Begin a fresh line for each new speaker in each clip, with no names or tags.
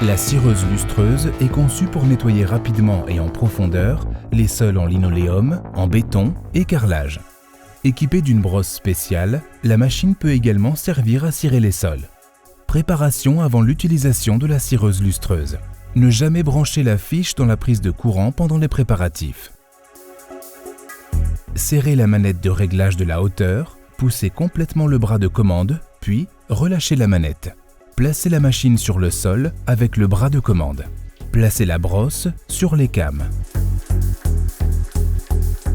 La cireuse lustreuse est conçue pour nettoyer rapidement et en profondeur les sols en linoléum, en béton et carrelage. Équipée d'une brosse spéciale, la machine peut également servir à cirer les sols. Préparation avant l'utilisation de la cireuse lustreuse. Ne jamais brancher la fiche dans la prise de courant pendant les préparatifs. Serrez la manette de réglage de la hauteur, poussez complètement le bras de commande, puis relâchez la manette. Placez la machine sur le sol avec le bras de commande. Placez la brosse sur les cames.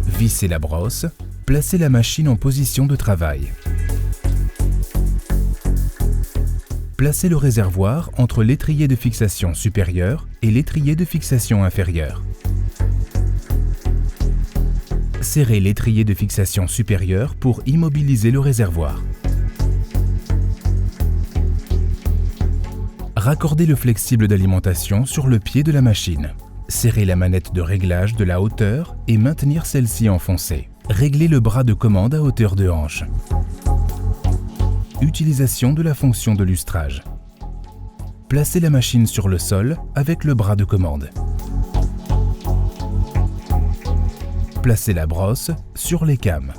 Vissez la brosse. Placez la machine en position de travail. Placez le réservoir entre l'étrier de fixation supérieur et l'étrier de fixation inférieur. Serrez l'étrier de fixation supérieur pour immobiliser le réservoir. Raccordez le flexible d'alimentation sur le pied de la machine. Serrez la manette de réglage de la hauteur et maintenir celle-ci enfoncée. Réglez le bras de commande à hauteur de hanche. Utilisation de la fonction de lustrage. Placez la machine sur le sol avec le bras de commande. Placez la brosse sur les cames.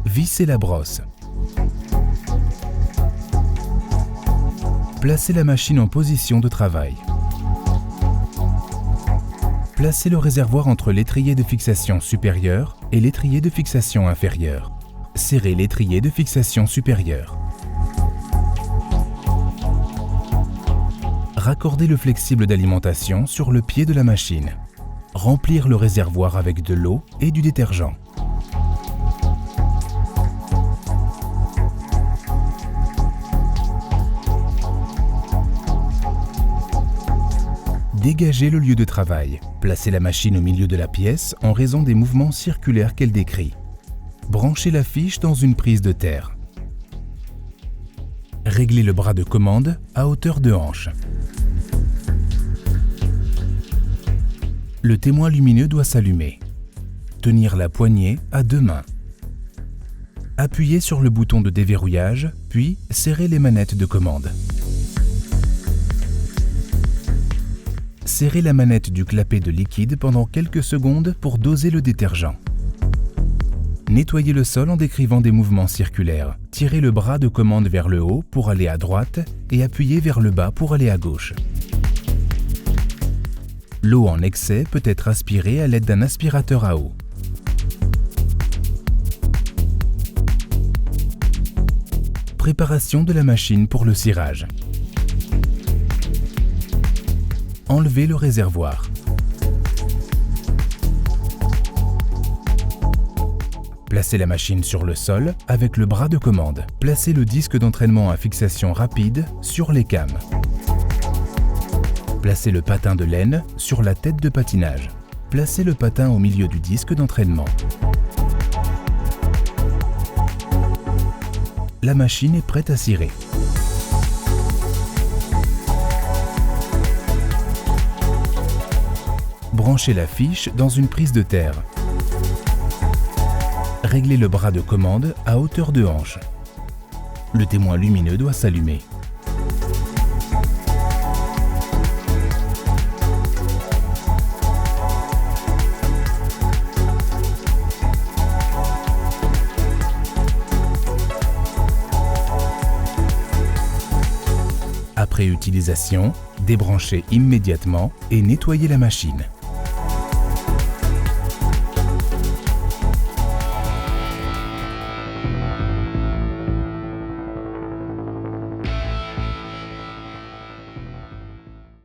Vissez la brosse. Placez la machine en position de travail. Placez le réservoir entre l'étrier de fixation supérieur et l'étrier de fixation inférieur. Serrez l'étrier de fixation supérieur. Raccordez le flexible d'alimentation sur le pied de la machine. Remplir le réservoir avec de l'eau et du détergent. Dégagez le lieu de travail. Placez la machine au milieu de la pièce en raison des mouvements circulaires qu'elle décrit. Branchez la fiche dans une prise de terre. Réglez le bras de commande à hauteur de hanche. Le témoin lumineux doit s'allumer. Tenir la poignée à deux mains. Appuyez sur le bouton de déverrouillage, puis serrez les manettes de commande. Serrez la manette du clapet de liquide pendant quelques secondes pour doser le détergent. Nettoyez le sol en décrivant des mouvements circulaires. Tirez le bras de commande vers le haut pour aller à droite et appuyez vers le bas pour aller à gauche. L'eau en excès peut être aspirée à l'aide d'un aspirateur à eau. Préparation de la machine pour le cirage. Enlevez le réservoir. Placez la machine sur le sol avec le bras de commande. Placez le disque d'entraînement à fixation rapide sur les cames. Placez le patin de laine sur la tête de patinage. Placez le patin au milieu du disque d'entraînement. La machine est prête à cirer. Branchez la fiche dans une prise de terre. Réglez le bras de commande à hauteur de hanche. Le témoin lumineux doit s'allumer. Après utilisation, débranchez immédiatement et nettoyez la machine.